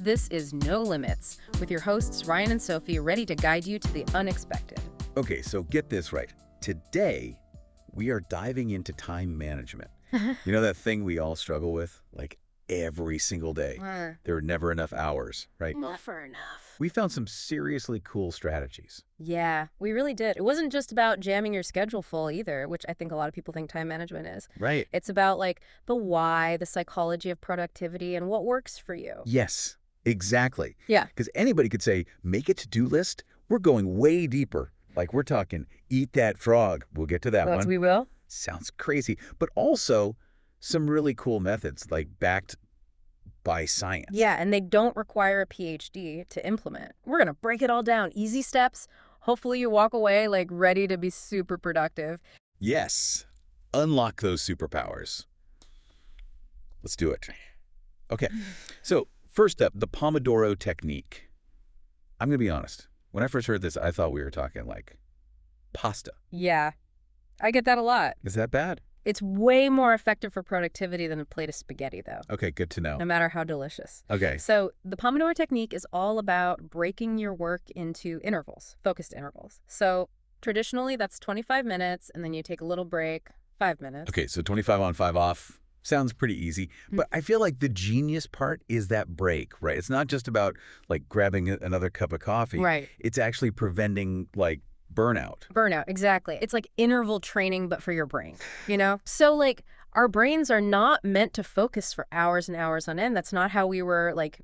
This is No Limits, with your hosts Ryan and Sophie, ready to guide you to the unexpected. Okay, so get this right. Today, we are diving into time management. You know that thing we all struggle with? Like every single day. There are never enough hours, right? Never enough. We found some seriously cool strategies. Yeah, we really did. It wasn't just about jamming your schedule full either, which I think a lot of people think time management is. Right. It's about like the why, the psychology of productivity, and what works for you. Yes, exactly. Yeah. Because anybody could say, make a to-do list. We're going way deeper. Like we're talking, eat that frog. We'll get to that one. We will. Sounds crazy. But also some really cool methods, like backed by science. Yeah, and they don't require a PhD to implement. We're going to break it all down. Easy steps. Hopefully you walk away like ready to be super productive. Yes. Unlock those superpowers. Let's do it. Okay. So first up, the Pomodoro technique. I'm going to be honest. When I first heard this, I thought we were talking like pasta. Yeah, I get that a lot. Is that bad? It's way more effective for productivity than a plate of spaghetti, though. Okay, good to know. No matter how delicious. Okay. So the Pomodoro technique is all about breaking your work into intervals, focused intervals. So traditionally, that's 25 minutes, and then you take a little break, 5 minutes. Okay, so 25 on, 5 off. Sounds pretty easy. But I feel like the genius part is that break, right? It's not just about like grabbing another cup of coffee. Right. It's actually preventing like burnout. Burnout, exactly. It's like interval training, but for your brain, you know? So like our brains are not meant to focus for hours and hours on end. That's not how we were like,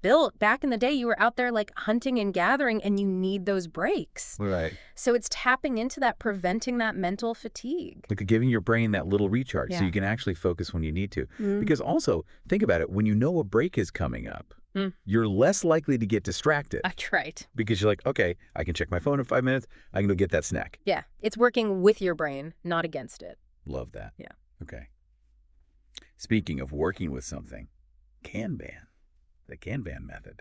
built. Back in the day, you were out there like hunting and gathering, and you need those breaks. Right. So it's tapping into that, preventing that mental fatigue. Like giving your brain that little recharge so Yeah. you can actually focus when you need to. Because also, think about it, when you know a break is coming up, you're less likely to get distracted. That's right. Because you're like, okay, I can check my phone in 5 minutes. I can go get that snack. Yeah, it's working with your brain, not against it. Love that. Yeah. Okay. Speaking of working with something, Kanban. The Kanban method.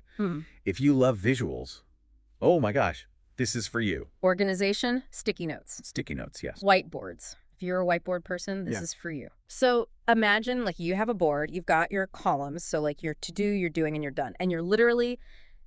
If you love visuals, oh my gosh, this is for you. Organization, sticky notes. Sticky notes, yes. Whiteboards. If you're a whiteboard person, this is for you. So imagine like you have a board, you've got your columns, so like your to-do, you're doing, and you're done. And you're literally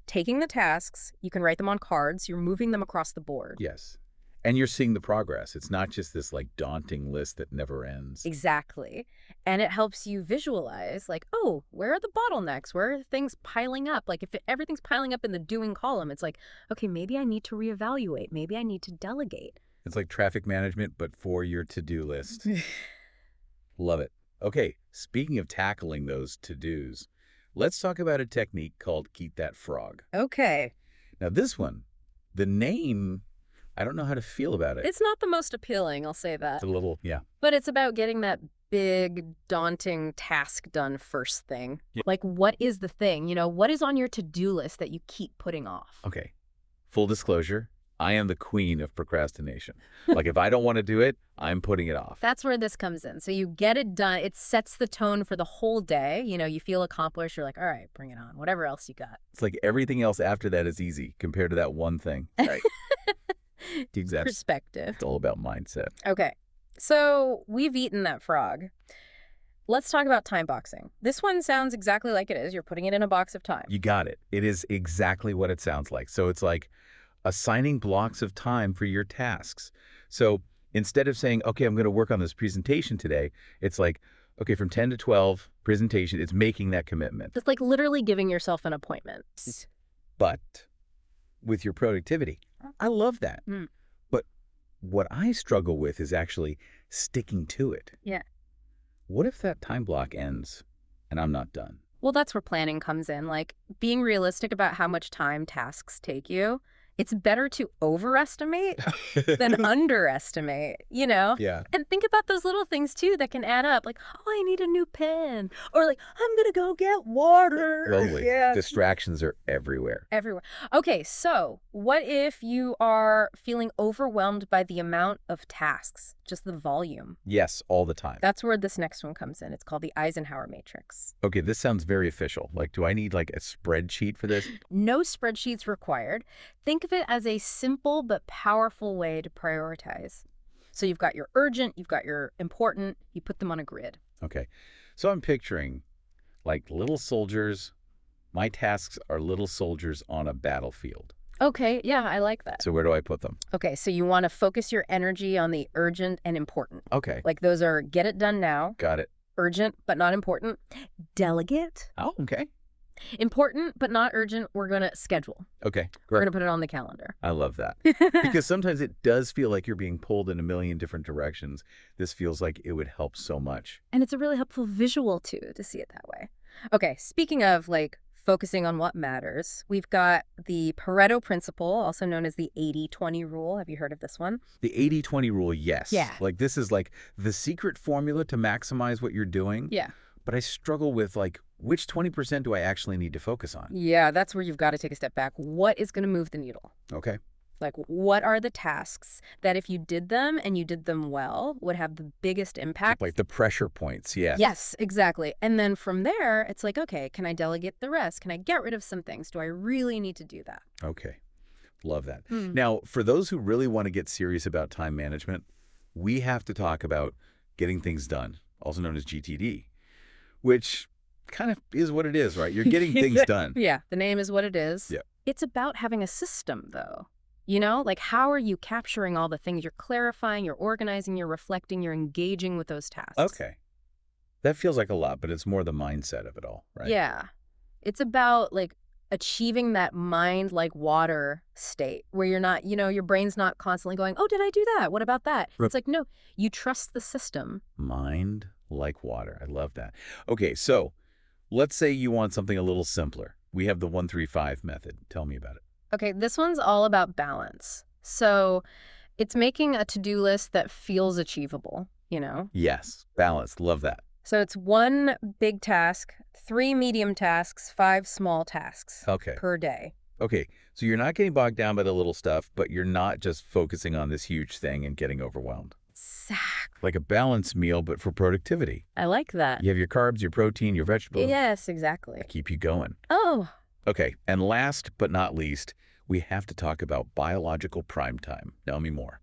taking the tasks, you can write them on cards, you're moving them across the board. Yes. And you're seeing the progress. It's not just this like daunting list that never ends. Exactly. And it helps you visualize like, oh, where are the bottlenecks? Where are things piling up? Like if everything's piling up in the doing column, it's like, okay, maybe I need to reevaluate. Maybe I need to delegate. It's like traffic management, but for your to-do list. Love it. Okay, speaking of tackling those to-dos, let's talk about a technique called Eat That Frog. Okay. Now this one, the name, I don't know how to feel about it. It's not the most appealing, I'll say that. It's a little, yeah. But it's about getting that big, daunting task done first thing. Yeah. Like, what is the thing? What is on your to-do list that you keep putting off? Okay, full disclosure, I am the queen of procrastination. Like if I don't want to do it, I'm putting it off. That's where this comes in. So you get it done. It sets the tone for the whole day. You feel accomplished. You're like, all right, bring it on. Whatever else you got. It's like everything else after that is easy compared to that one thing. Right. Exactly. Perspective. It's all about mindset. Okay. So we've eaten that frog. Let's talk about time boxing. This one sounds exactly like it is. You're putting it in a box of time. You got it. It is exactly what it sounds like. So it's like assigning blocks of time for your tasks. So instead of saying, okay, I'm going to work on this presentation today, it's like, okay, from 10 to 12, presentation, it's making that commitment. It's like literally giving yourself an appointment. But with your productivity, I love that. But what I struggle with is actually sticking to it. Yeah. What if that time block ends and I'm not done? Well, that's where planning comes in, like being realistic about how much time tasks take you. It's better to overestimate than underestimate, Yeah. And think about those little things, too, that can add up. Like, oh, I need a new pen. Or like, I'm going to go get water. Totally. Yeah. Distractions are everywhere. Everywhere. Okay, so what if you are feeling overwhelmed by the amount of tasks, just the volume? Yes, all the time. That's where this next one comes in. It's called the Eisenhower matrix. Okay, this sounds very official. Like, do I need like a spreadsheet for this? No spreadsheets required. Think of it as a simple but powerful way to prioritize. So you've got your urgent, you've got your important, you put them on a grid. Okay, so I'm picturing like little soldiers My tasks are little soldiers on a battlefield. Okay, yeah, I like that. So where do I put them? Okay, so you want to focus your energy on the urgent and important. Okay. Like those are get it done now, Got it. urgent but not important. Delegate, Oh, okay. important but not urgent, we're going to schedule. Okay. We're Great. going to put it on the calendar. I love that. Because sometimes it does feel like you're being pulled in a million different directions. This feels like it would help so much. And it's a really helpful visual, too, to see it that way. Okay, speaking of, like, focusing on what matters, we've got the Pareto principle, also known as the 80-20 rule. Have you heard of this one? The 80-20 rule, yes. Yeah. Like this is like the secret formula to maximize what you're doing. Yeah. But I struggle with like, which 20% do I actually need to focus on? Yeah, that's where you've got to take a step back. What is going to move the needle? Okay. Like, what are the tasks that if you did them and you did them well would have the biggest impact? Like the pressure points, yes. Yes, exactly. And then from there, it's like, okay, can I delegate the rest? Can I get rid of some things? Do I really need to do that? Okay. Love that. Mm. Now, for those who really want to get serious about time management, we have to talk about getting things done, also known as GTD, which kind of is what it is, right? You're getting things done. Yeah, the name is what it is. Yeah. It's about having a system, though. You know, like how are you capturing all the things? You're clarifying, you're organizing, you're reflecting, you're engaging with those tasks. Okay. That feels like a lot, but it's more the mindset of it all, right? Yeah. It's about like achieving that mind like water state where you're not, your brain's not constantly going, oh, did I do that? What about that? Right. It's like, no, you trust the system. Mind like water. I love that. Okay, so let's say you want something a little simpler. We have the 1-3-5 method. Tell me about it. Okay, this one's all about balance. So it's making a to-do list that feels achievable, Yes, balance. Love that. So it's 1 big task, 3 medium tasks, 5 small tasks Okay. per day. Okay, so you're not getting bogged down by the little stuff, but you're not just focusing on this huge thing and getting overwhelmed. Exactly. Like a balanced meal, but for productivity. I like that. You have your carbs, your protein, your vegetables. Yes, exactly. Keep you going. Oh, Okay, and last but not least, we have to talk about biological prime time. Tell me more.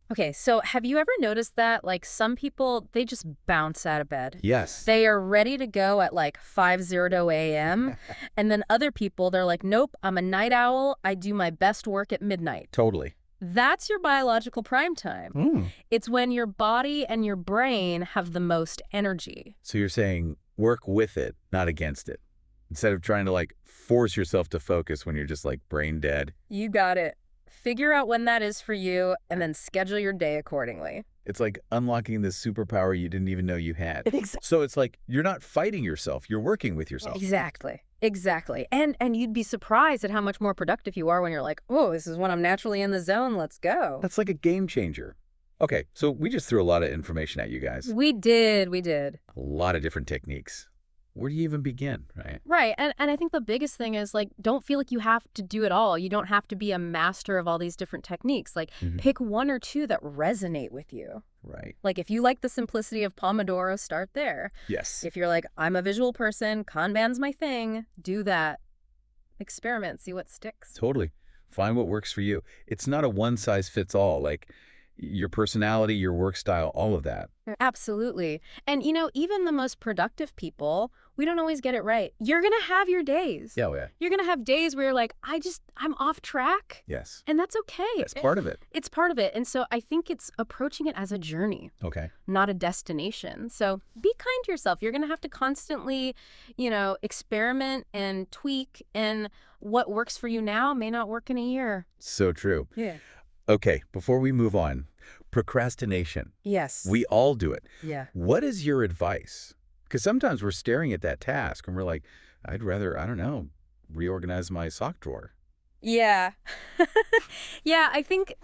okay. So have you ever noticed that, like, some people, they just bounce out of bed? Yes. They are ready to go at like 5:00 a.m. And then other people, they're like, nope, I'm a night owl. I do my best work at midnight. Totally. That's your biological prime time. It's when your body and your brain have the most energy. So you're saying work with it, not against it. Instead of trying to like force yourself to focus when you're just like brain dead. You got it. Figure out when that is for you and then schedule your day accordingly. It's like unlocking this superpower you didn't even know you had. Exactly. So it's like you're not fighting yourself, you're working with yourself. Exactly. And you'd be surprised at how much more productive you are when you're like, oh, this is when I'm naturally in the zone. Let's go. That's like a game changer. Okay, so we just threw a lot of information at you guys. We did. A lot of different techniques. Where do you even begin, right? Right. And I think the biggest thing is, like, don't feel like you have to do it all. You don't have to be a master of all these different techniques. Like, pick 1 or 2 that resonate with you. Right. Like, if you like the simplicity of Pomodoro, start there. Yes. If you're like, I'm a visual person, Kanban's my thing, do that. Experiment, see what sticks. Totally. Find what works for you. It's not a one-size-fits-all. Like, your personality, your work style, all of that. Absolutely. And, even the most productive people, we don't always get it right. You're going to have your days. Yeah, yeah. You're going to have days where you're like, I'm off track. Yes. And that's okay. That's part of it. It's part of it. And so I think it's approaching it as a journey, Okay. not a destination. So be kind to yourself. You're going to have to constantly, experiment and tweak. And what works for you now may not work in a year. So true. Yeah. Okay, before we move on, procrastination. Yes. We all do it. Yeah. What is your advice? Because sometimes we're staring at that task and we're like, I'd rather, I don't know, reorganize my sock drawer. Yeah. Yeah, I think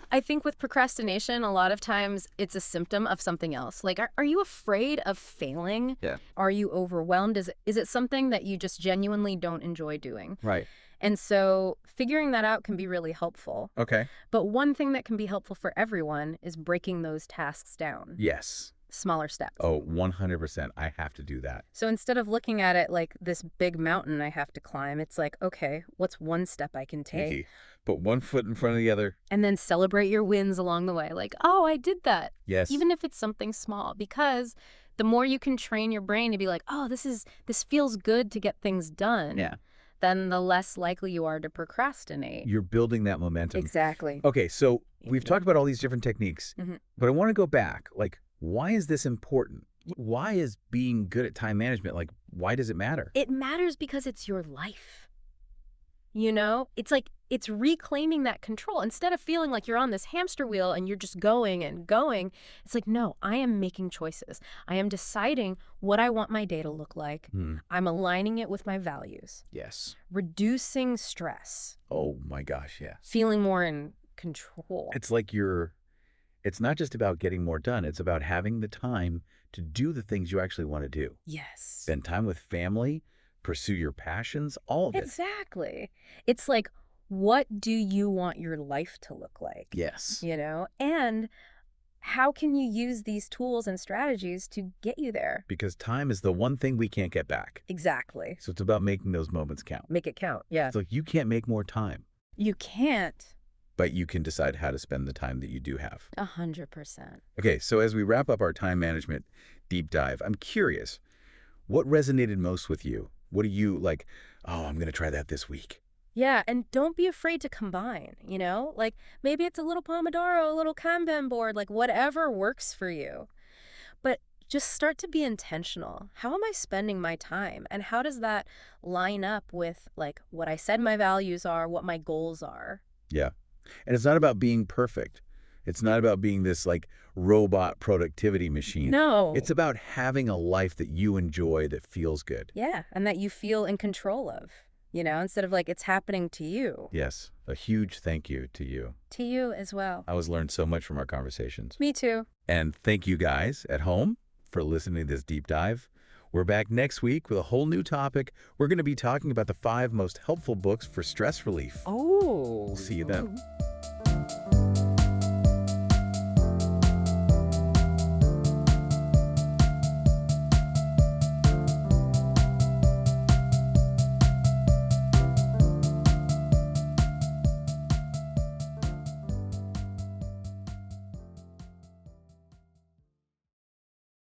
with procrastination, a lot of times it's a symptom of something else. Like, are you afraid of failing? Yeah. Are you overwhelmed? Is it something that you just genuinely don't enjoy doing? Right. And so figuring that out can be really helpful. Okay. But one thing that can be helpful for everyone is breaking those tasks down. Yes. Smaller steps. Oh, 100%. I have to do that. So instead of looking at it like this big mountain I have to climb, it's like, okay, what's one step I can take? Easy. Put one foot in front of the other. And then celebrate your wins along the way. Like, oh, I did that. Yes. Even if it's something small. Because the more you can train your brain to be like, oh, this feels good to get things done. Yeah. then the less likely you are to procrastinate. You're building that momentum. Exactly. Okay, so we've Yeah. talked about all these different techniques, Mhm. but I want to go back. Like, why is this important? Why is being good at time management, like, why does it matter? It matters because it's your life. You know, it's like it's reclaiming that control. Instead of feeling like you're on this hamster wheel and you're just going and going, it's like, no, I am making choices. I am deciding what I want my day to look like. I'm aligning it with my values, Yes. reducing stress, Oh my gosh, yeah. feeling more in control. It's like it's not just about getting more done. It's about having the time to do the things you actually want to do. Yes. Spend time with family, pursue your passions, all of it. Exactly. It's like, what do you want your life to look like? Yes. You know, and how can you use these tools and strategies to get you there? Because time is the one thing we can't get back. Exactly. So it's about making those moments count. Make it count. Yeah. It's like you can't make more time, You can't. but you can decide how to spend the time that you do have. 100%. Okay, so as we wrap up our time management deep dive, I'm curious, what resonated most with you? What do you like, oh, I'm going to try that this week? Yeah, and don't be afraid to combine, you know? Like, maybe it's a little Pomodoro, a little Kanban board, like whatever works for you. But just start to be intentional. How am I spending my time? And how does that line up with, like, what I said my values are, what my goals are? Yeah. And it's not about being perfect. It's not about being this like robot productivity machine. No. It's about having a life that you enjoy that feels good. Yeah, and that you feel in control of, you know, instead of like it's happening to you. Yes. A huge thank you to you. To you as well. I always learned so much from our conversations. Me too. And thank you guys at home for listening to this deep dive. We're back next week with a whole new topic. We're going to be talking about the 5 most helpful books for stress relief. Oh. We'll see you then.